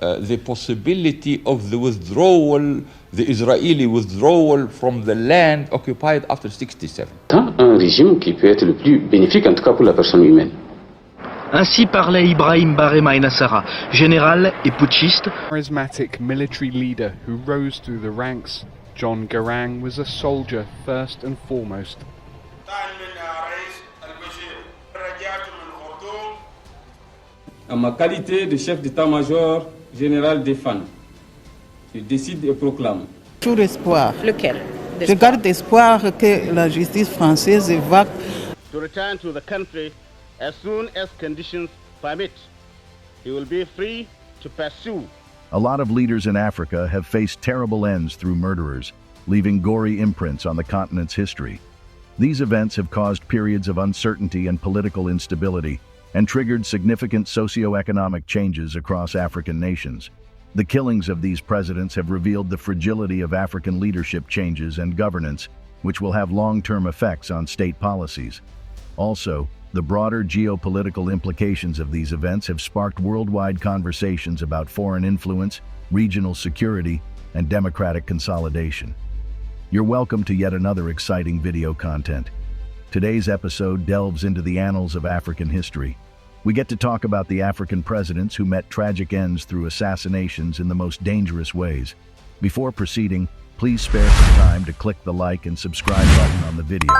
the possibility of the withdrawal, the Israeli withdrawal from the land occupied after 67. Un régime qui peut être le plus bénéfique, en tout cas pour la personne humaine. Ainsi parlait Ibrahim Barema Nassara, général et putschiste. Charismatic military leader who rose through the ranks, John Garang was a soldier first and foremost. En ma qualité de chef d'état-major général des FAN, je décide et proclame. Toujours espoir. Lequel? Je garde espoir que la justice française évacue. To return to the country as soon as conditions permit. He will be free to pursue. A lot of leaders in Africa have faced terrible ends through murderers, leaving gory imprints on the continent's history. These events have caused periods of uncertainty and political instability, and triggered significant socio-economic changes across African nations. The killings of these presidents have revealed the fragility of African leadership changes and governance, which will have long-term effects on state policies. Also, the broader geopolitical implications of these events have sparked worldwide conversations about foreign influence, regional security, and democratic consolidation. You're welcome to yet another exciting video content. Today's episode delves into the annals of African history. We get to talk about the African presidents who met tragic ends through assassinations in the most dangerous ways. Before proceeding, please spare some time to click the like and subscribe button on the video.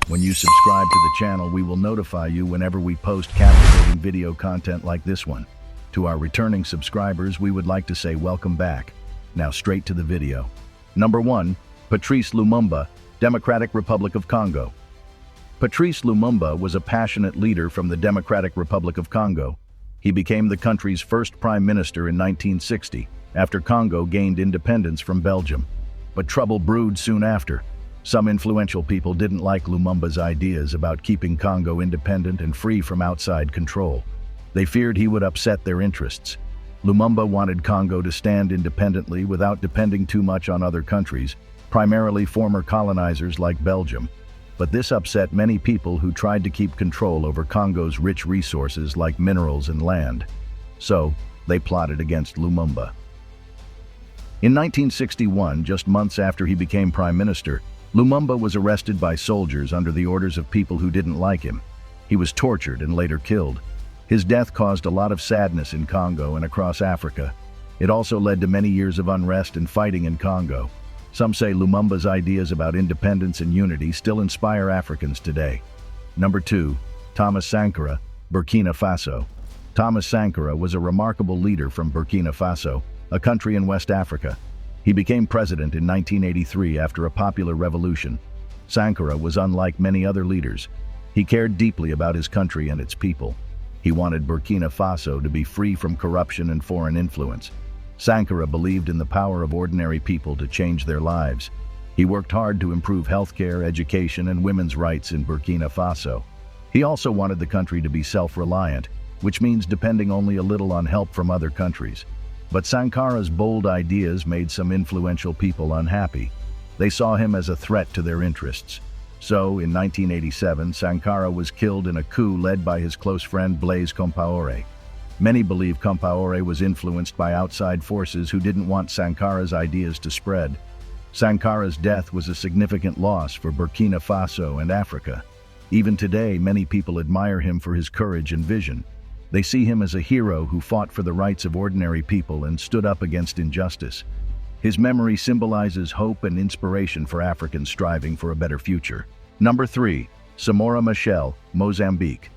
When you subscribe to the channel, we will notify you whenever we post captivating video content like this one. To our returning subscribers, we would like to say welcome back. Now straight to the video. Number 1. Patrice Lumumba, Democratic Republic of Congo. Patrice Lumumba was a passionate leader from the Democratic Republic of Congo. He became the country's first prime minister in 1960, after Congo gained independence from Belgium. But trouble brewed soon after. Some influential people didn't like Lumumba's ideas about keeping Congo independent and free from outside control. They feared he would upset their interests. Lumumba wanted Congo to stand independently without depending too much on other countries, primarily former colonizers like Belgium. But this upset many people who tried to keep control over Congo's rich resources like minerals and land. So, they plotted against Lumumba. In 1961, just months after he became prime minister, Lumumba was arrested by soldiers under the orders of people who didn't like him. He was tortured and later killed. His death caused a lot of sadness in Congo and across Africa. It also led to many years of unrest and fighting in Congo. Some say Lumumba's ideas about independence and unity still inspire Africans today. Number 2. Thomas Sankara, Burkina Faso. Thomas Sankara was a remarkable leader from Burkina Faso, a country in West Africa. He became president in 1983 after a popular revolution. Sankara was unlike many other leaders. He cared deeply about his country and its people. He wanted Burkina Faso to be free from corruption and foreign influence. Sankara believed in the power of ordinary people to change their lives. He worked hard to improve healthcare, education, and women's rights in Burkina Faso. He also wanted the country to be self-reliant, which means depending only a little on help from other countries. But Sankara's bold ideas made some influential people unhappy. They saw him as a threat to their interests. So, in 1987, Sankara was killed in a coup led by his close friend Blaise Compaoré. Many believe Compaoré was influenced by outside forces who didn't want Sankara's ideas to spread. Sankara's death was a significant loss for Burkina Faso and Africa. Even today, many people admire him for his courage and vision. They see him as a hero who fought for the rights of ordinary people and stood up against injustice. His memory symbolizes hope and inspiration for Africans striving for a better future. Number 3. Samora Machel, Mozambique.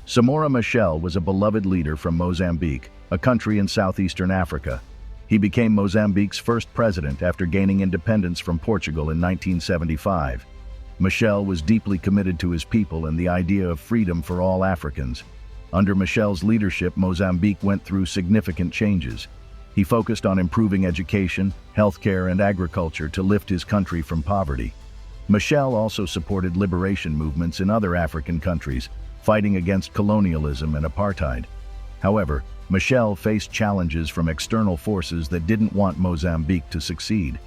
Samora Machel was a beloved leader from Mozambique, a country in southeastern Africa. He became Mozambique's first president after gaining independence from Portugal in 1975. Machel was deeply committed to his people and the idea of freedom for all Africans. Under Machel's leadership, Mozambique went through significant changes. He focused on improving education, healthcare, and agriculture to lift his country from poverty. Machel also supported liberation movements in other African countries, fighting against colonialism and apartheid. However, Machel faced challenges from external forces that didn't want Mozambique to succeed.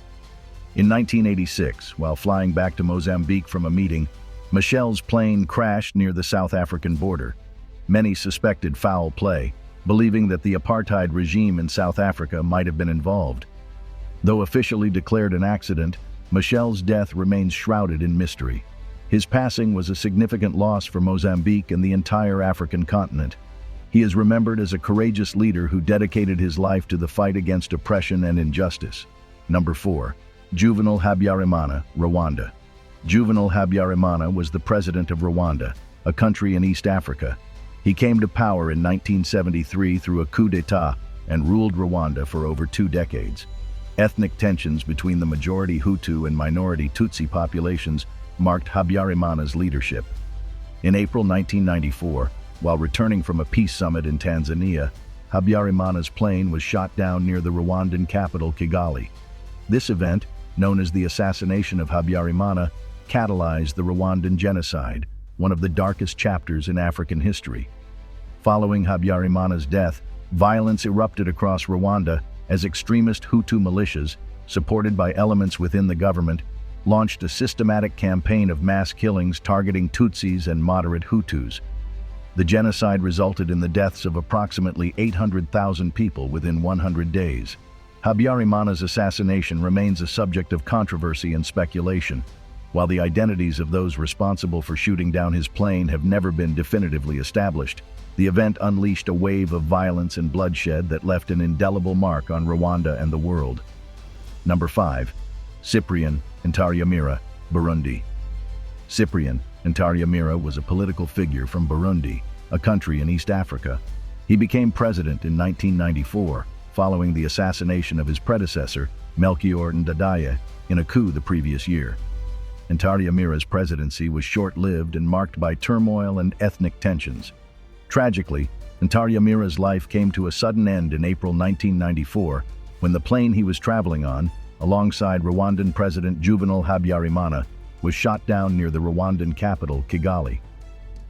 In 1986, while flying back to Mozambique from a meeting, Machel's plane crashed near the South African border. Many suspected foul play, believing that the apartheid regime in South Africa might have been involved. Though officially declared an accident, Michel's death remains shrouded in mystery. His passing was a significant loss for Mozambique and the entire African continent. He is remembered as a courageous leader who dedicated his life to the fight against oppression and injustice. Number 4. Juvenal Habyarimana, Rwanda. Juvenal Habyarimana was the president of Rwanda, a country in East Africa. He came to power in 1973 through a coup d'etat and ruled Rwanda for over 2 decades. Ethnic tensions between the majority Hutu and minority Tutsi populations marked Habyarimana's leadership. In April 1994, while returning from a peace summit in Tanzania, Habyarimana's plane was shot down near the Rwandan capital Kigali. This event, known as the Assassination of Habyarimana, catalyzed the Rwandan genocide, one of the darkest chapters in African history. Following Habyarimana's death, violence erupted across Rwanda as extremist Hutu militias, supported by elements within the government, launched a systematic campaign of mass killings targeting Tutsis and moderate Hutus. The genocide resulted in the deaths of approximately 800,000 people within 100 days. Habyarimana's assassination remains a subject of controversy and speculation. While the identities of those responsible for shooting down his plane have never been definitively established, the event unleashed a wave of violence and bloodshed that left an indelible mark on Rwanda and the world. Number 5. Cyprien Ntaryamira, Burundi. Cyprien Ntaryamira was a political figure from Burundi, a country in East Africa. He became president in 1994, following the assassination of his predecessor, Melchior Ndadaye, in a coup the previous year. Ntaryamira's presidency was short-lived and marked by turmoil and ethnic tensions. Tragically, Ntaryamira's life came to a sudden end in April 1994 when the plane he was traveling on, alongside Rwandan President Juvenal Habyarimana, was shot down near the Rwandan capital, Kigali.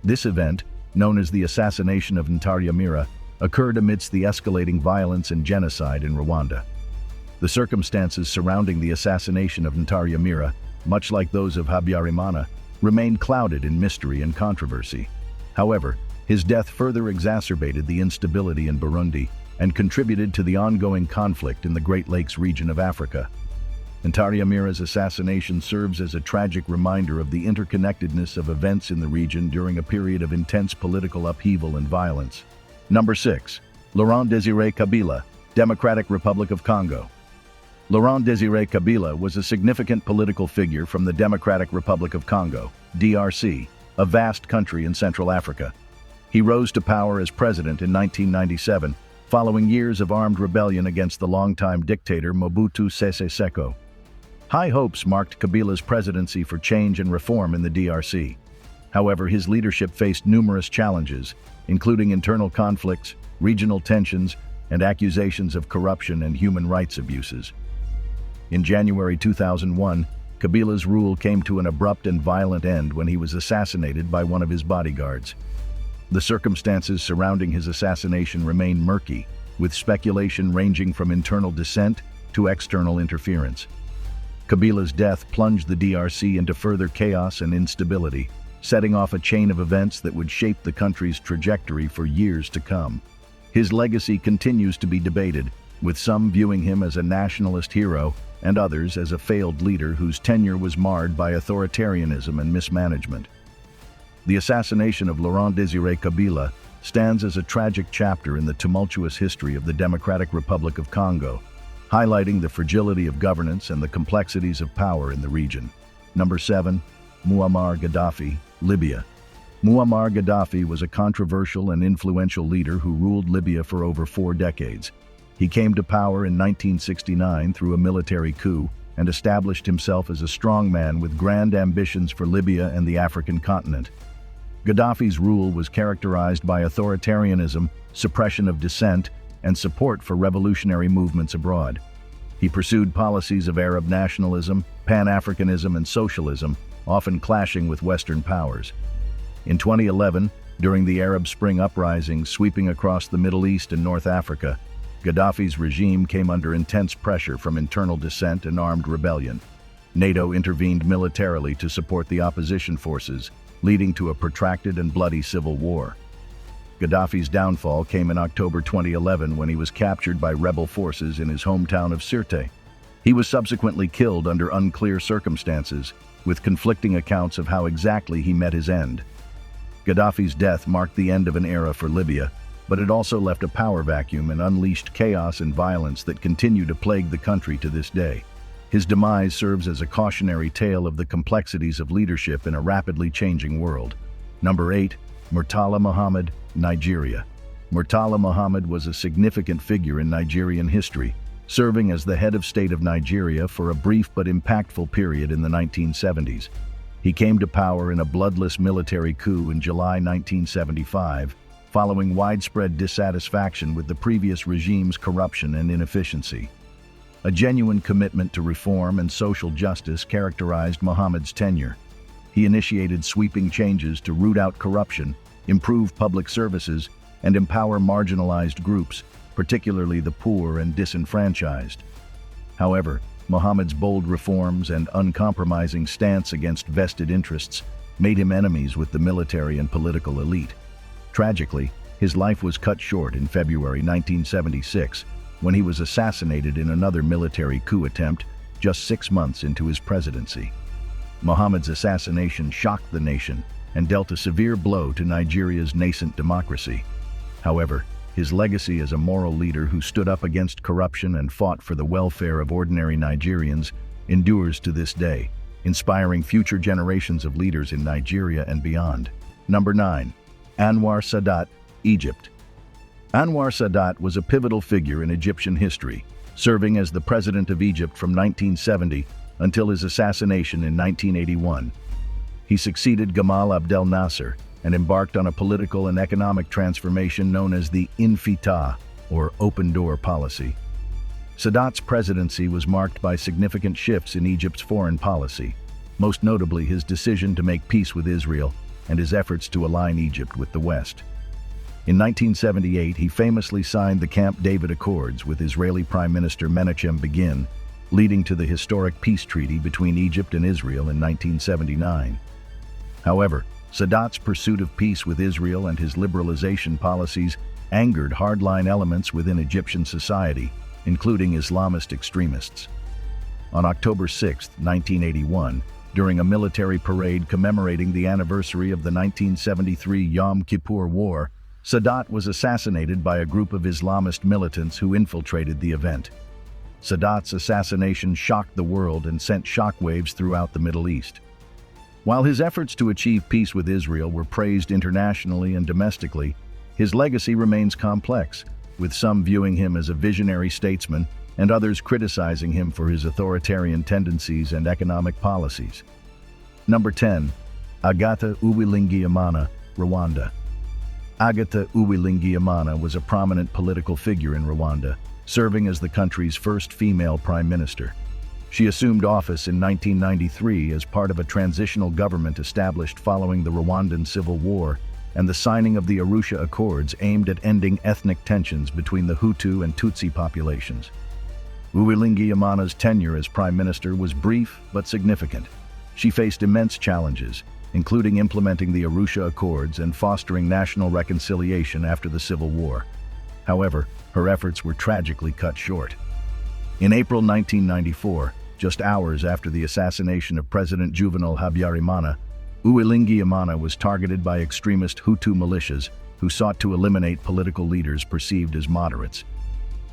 This event, known as the Assassination of Ntaryamira, occurred amidst the escalating violence and genocide in Rwanda. The circumstances surrounding the assassination of Ntaryamira, much like those of Habyarimana, remained clouded in mystery and controversy. However, his death further exacerbated the instability in Burundi and contributed to the ongoing conflict in the Great Lakes region of Africa. Ntaryamira's assassination serves as a tragic reminder of the interconnectedness of events in the region during a period of intense political upheaval and violence. Number 6. Laurent Désiré Kabila, Democratic Republic of Congo. Laurent Désiré Kabila was a significant political figure from the Democratic Republic of Congo, DRC, a vast country in Central Africa. He rose to power as president in 1997, following years of armed rebellion against the longtime dictator Mobutu Sese Seko. High hopes marked Kabila's presidency for change and reform in the DRC. However, his leadership faced numerous challenges, including internal conflicts, regional tensions, and accusations of corruption and human rights abuses. In January 2001, Kabila's rule came to an abrupt and violent end when he was assassinated by one of his bodyguards. The circumstances surrounding his assassination remain murky, with speculation ranging from internal dissent to external interference. Kabila's death plunged the DRC into further chaos and instability, setting off a chain of events that would shape the country's trajectory for years to come. His legacy continues to be debated, with some viewing him as a nationalist hero and others as a failed leader whose tenure was marred by authoritarianism and mismanagement. The assassination of Laurent Désiré Kabila stands as a tragic chapter in the tumultuous history of the Democratic Republic of Congo, highlighting the fragility of governance and the complexities of power in the region. Number 7. Muammar Gaddafi, Libya. Muammar Gaddafi was a controversial and influential leader who ruled Libya for over 4 decades. He came to power in 1969 through a military coup and established himself as a strongman with grand ambitions for Libya and the African continent. Gaddafi's rule was characterized by authoritarianism, suppression of dissent, and support for revolutionary movements abroad. He pursued policies of Arab nationalism, Pan-Africanism, and socialism, often clashing with Western powers. In 2011, during the Arab Spring uprisings sweeping across the Middle East and North Africa, Gaddafi's regime came under intense pressure from internal dissent and armed rebellion. NATO intervened militarily to support the opposition forces, leading to a protracted and bloody civil war. Gaddafi's downfall came in October 2011 when he was captured by rebel forces in his hometown of Sirte. He was subsequently killed under unclear circumstances, with conflicting accounts of how exactly he met his end. Gaddafi's death marked the end of an era for Libya, but it also left a power vacuum and unleashed chaos and violence that continue to plague the country to this day. His demise serves as a cautionary tale of the complexities of leadership in a rapidly changing world. Number 8. Murtala Muhammad, Nigeria. Murtala Muhammad was a significant figure in Nigerian history, serving as the head of state of Nigeria for a brief but impactful period in the 1970s. He came to power in a bloodless military coup in July 1975, following widespread dissatisfaction with the previous regime's corruption and inefficiency. A genuine commitment to reform and social justice characterized Muhammad's tenure. He initiated sweeping changes to root out corruption, improve public services, and empower marginalized groups, particularly the poor and disenfranchised. However, Muhammad's bold reforms and uncompromising stance against vested interests made him enemies with the military and political elite. Tragically, his life was cut short in February 1976 when he was assassinated in another military coup attempt just 6 months into his presidency. Muhammad's assassination shocked the nation and dealt a severe blow to Nigeria's nascent democracy. However, his legacy as a moral leader who stood up against corruption and fought for the welfare of ordinary Nigerians endures to this day, inspiring future generations of leaders in Nigeria and beyond. Number 9. Anwar Sadat, Egypt. Anwar Sadat was a pivotal figure in Egyptian history, serving as the president of Egypt from 1970 until his assassination in 1981. He succeeded Gamal Abdel Nasser and embarked on a political and economic transformation known as the Infitah, or open-door policy. Sadat's presidency was marked by significant shifts in Egypt's foreign policy, most notably his decision to make peace with Israel and his efforts to align Egypt with the West. In 1978, he famously signed the Camp David Accords with Israeli Prime Minister Menachem Begin, leading to the historic peace treaty between Egypt and Israel in 1979. However, Sadat's pursuit of peace with Israel and his liberalization policies angered hardline elements within Egyptian society, including Islamist extremists. On October 6, 1981, during a military parade commemorating the anniversary of the 1973 Yom Kippur War, Sadat was assassinated by a group of Islamist militants who infiltrated the event. Sadat's assassination shocked the world and sent shockwaves throughout the Middle East. While his efforts to achieve peace with Israel were praised internationally and domestically, his legacy remains complex, with some viewing him as a visionary statesman and others criticizing him for his authoritarian tendencies and economic policies. Number 10. Agatha Uwilingiyimana, Rwanda. Agatha Uwilingiyimana was a prominent political figure in Rwanda, serving as the country's first female prime minister. She assumed office in 1993 as part of a transitional government established following the Rwandan Civil War and the signing of the Arusha Accords aimed at ending ethnic tensions between the Hutu and Tutsi populations. Uwilingiyimana's tenure as prime minister was brief but significant. She faced immense challenges, including implementing the Arusha Accords and fostering national reconciliation after the Civil War. However, her efforts were tragically cut short. In April 1994, just hours after the assassination of President Juvenal Habyarimana, Uwilingiyimana was targeted by extremist Hutu militias who sought to eliminate political leaders perceived as moderates.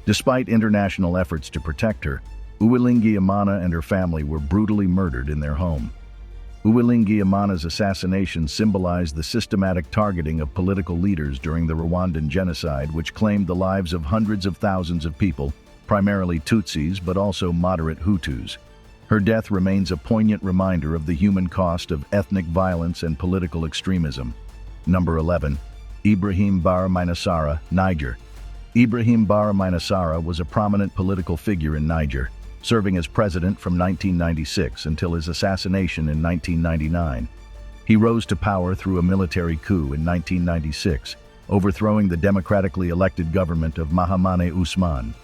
Despite international efforts to protect her, Uwilingiyimana and her family were brutally murdered in their home. Uwilingiyimana's assassination symbolized the systematic targeting of political leaders during the Rwandan genocide, which claimed the lives of hundreds of thousands of people, primarily Tutsis but also moderate Hutus. Her death remains a poignant reminder of the human cost of ethnic violence and political extremism. Number 11. Ibrahim Bara Mainasara, Niger. Ibrahim Bara Mainasara was a prominent political figure in Niger, serving as president from 1996 until his assassination in 1999. He rose to power through a military coup in 1996, overthrowing the democratically elected government of Mahamadou Usman.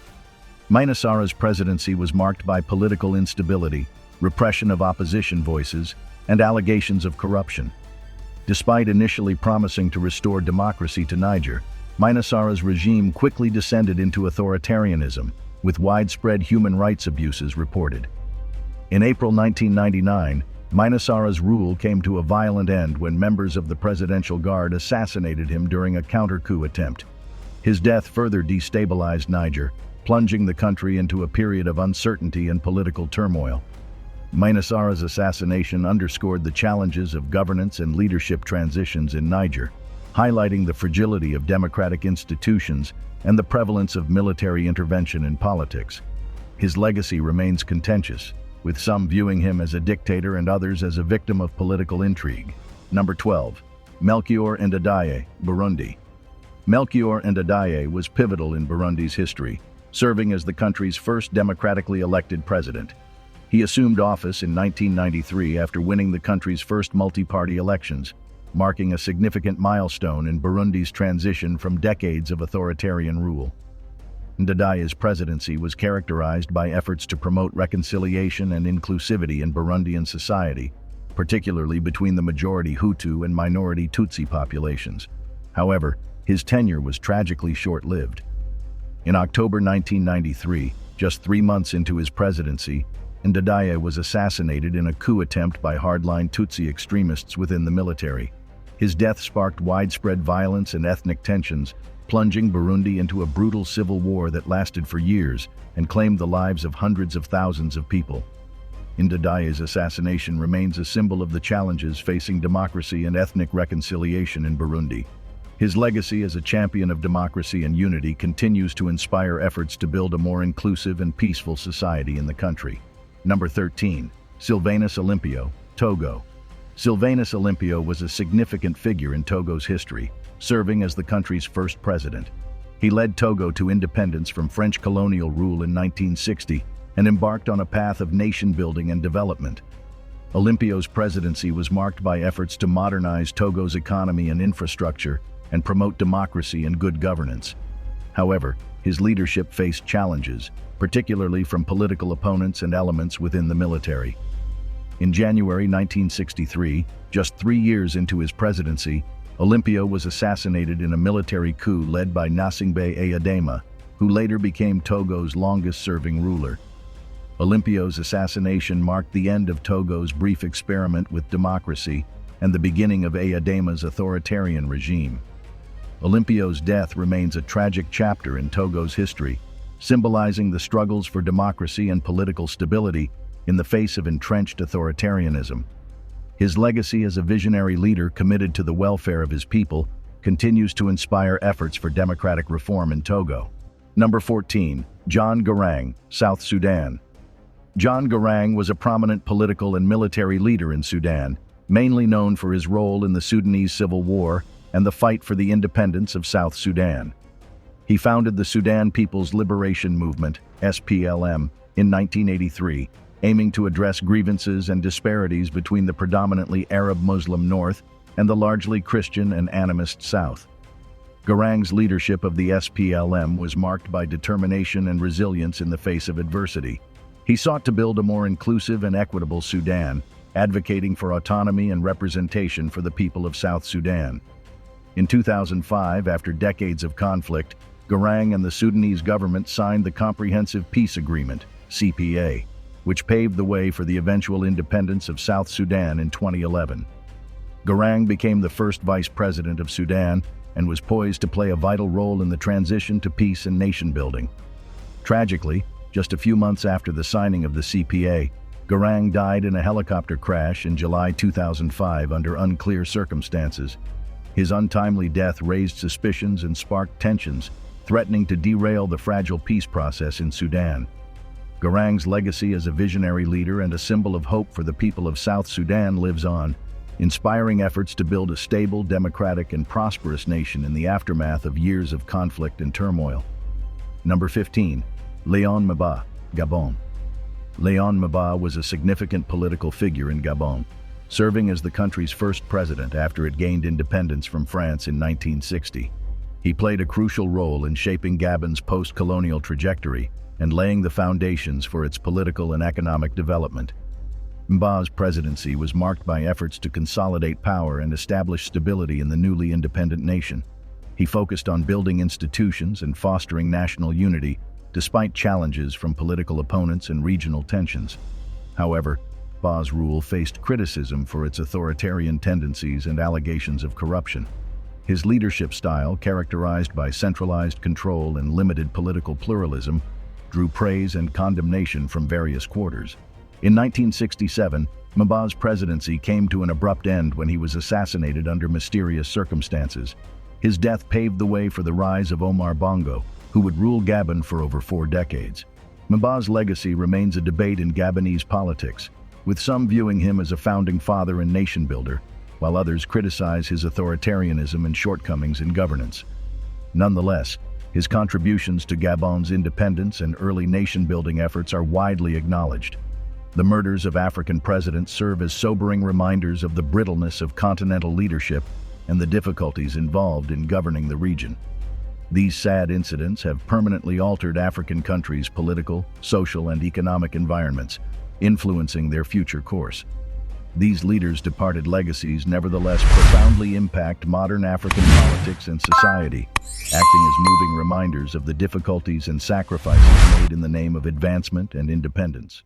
Mainasara's presidency was marked by political instability, repression of opposition voices, and allegations of corruption. Despite initially promising to restore democracy to Niger, Mainasara's regime quickly descended into authoritarianism, with widespread human rights abuses reported. In April 1999, Mainasara's rule came to a violent end when members of the Presidential Guard assassinated him during a counter-coup attempt. His death further destabilized Niger, plunging the country into a period of uncertainty and political turmoil. Mainasara's assassination underscored the challenges of governance and leadership transitions in Niger, highlighting the fragility of democratic institutions and the prevalence of military intervention in politics. His legacy remains contentious, with some viewing him as a dictator and others as a victim of political intrigue. Number 12. Melchior Ndadaye, Burundi. Melchior Ndadaye was pivotal in Burundi's history, serving as the country's first democratically elected president. He assumed office in 1993 after winning the country's first multi-party elections, marking a significant milestone in Burundi's transition from decades of authoritarian rule. Ndadaye's presidency was characterized by efforts to promote reconciliation and inclusivity in Burundian society, particularly between the majority Hutu and minority Tutsi populations. However, his tenure was tragically short-lived. In October 1993, just 3 months into his presidency, Ndadaye was assassinated in a coup attempt by hardline Tutsi extremists within the military. His death sparked widespread violence and ethnic tensions, plunging Burundi into a brutal civil war that lasted for years and claimed the lives of hundreds of thousands of people. Ndadaye's assassination remains a symbol of the challenges facing democracy and ethnic reconciliation in Burundi. His legacy as a champion of democracy and unity continues to inspire efforts to build a more inclusive and peaceful society in the country. Number 13. Sylvanus Olympio, Togo. Sylvanus Olympio was a significant figure in Togo's history, serving as the country's first president. He led Togo to independence from French colonial rule in 1960 and embarked on a path of nation-building and development. Olympio's presidency was marked by efforts to modernize Togo's economy and infrastructure and promote democracy and good governance. However, his leadership faced challenges, particularly from political opponents and elements within the military. In January 1963, just 3 years into his presidency, Olympio was assassinated in a military coup led by Gnassingbé Eyadema, who later became Togo's longest-serving ruler. Olympio's assassination marked the end of Togo's brief experiment with democracy and the beginning of Eyadema's authoritarian regime. Olympio's death remains a tragic chapter in Togo's history, symbolizing the struggles for democracy and political stability in the face of entrenched authoritarianism. His legacy as a visionary leader committed to the welfare of his people continues to inspire efforts for democratic reform in Togo. Number 14. John Garang, South Sudan. John Garang was a prominent political and military leader in Sudan, mainly known for his role in the Sudanese Civil War and the fight for the independence of South Sudan. He founded the Sudan People's Liberation Movement, SPLM, in 1983, aiming to address grievances and disparities between the predominantly Arab-Muslim North and the largely Christian and animist South. Garang's leadership of the SPLM was marked by determination and resilience in the face of adversity. He sought to build a more inclusive and equitable Sudan, advocating for autonomy and representation for the people of South Sudan. In 2005, after decades of conflict, Garang and the Sudanese government signed the Comprehensive Peace Agreement, CPA, which paved the way for the eventual independence of South Sudan in 2011. Garang became the first vice president of Sudan and was poised to play a vital role in the transition to peace and nation-building. Tragically, just a few months after the signing of the CPA, Garang died in a helicopter crash in July 2005 under unclear circumstances. His untimely death raised suspicions and sparked tensions, threatening to derail the fragile peace process in Sudan. Garang's legacy as a visionary leader and a symbol of hope for the people of South Sudan lives on, inspiring efforts to build a stable, democratic, and prosperous nation in the aftermath of years of conflict and turmoil. Number 15. Léon Mba, Gabon. Léon Mba was a significant political figure in Gabon, serving as the country's first president after it gained independence from France in 1960. He played a crucial role in shaping Gabon's post-colonial trajectory and laying the foundations for its political and economic development. Mba's presidency was marked by efforts to consolidate power and establish stability in the newly independent nation. He focused on building institutions and fostering national unity, despite challenges from political opponents and regional tensions. However, Mba's rule faced criticism for its authoritarian tendencies and allegations of corruption. His leadership style, characterized by centralized control and limited political pluralism, drew praise and condemnation from various quarters. In 1967, Mba's presidency came to an abrupt end when he was assassinated under mysterious circumstances. His death paved the way for the rise of Omar Bongo, who would rule Gabon for over 4 decades. Mba's legacy remains a debate in Gabonese politics, with some viewing him as a founding father and nation builder, while others criticize his authoritarianism and shortcomings in governance. Nonetheless, his contributions to Gabon's independence and early nation-building efforts are widely acknowledged. The murders of African presidents serve as sobering reminders of the brittleness of continental leadership and the difficulties involved in governing the region. These sad incidents have permanently altered African countries' political, social, and economic environments, influencing their future course. These leaders' departed legacies nevertheless profoundly impact modern African politics and society, acting as moving reminders of the difficulties and sacrifices made in the name of advancement and independence.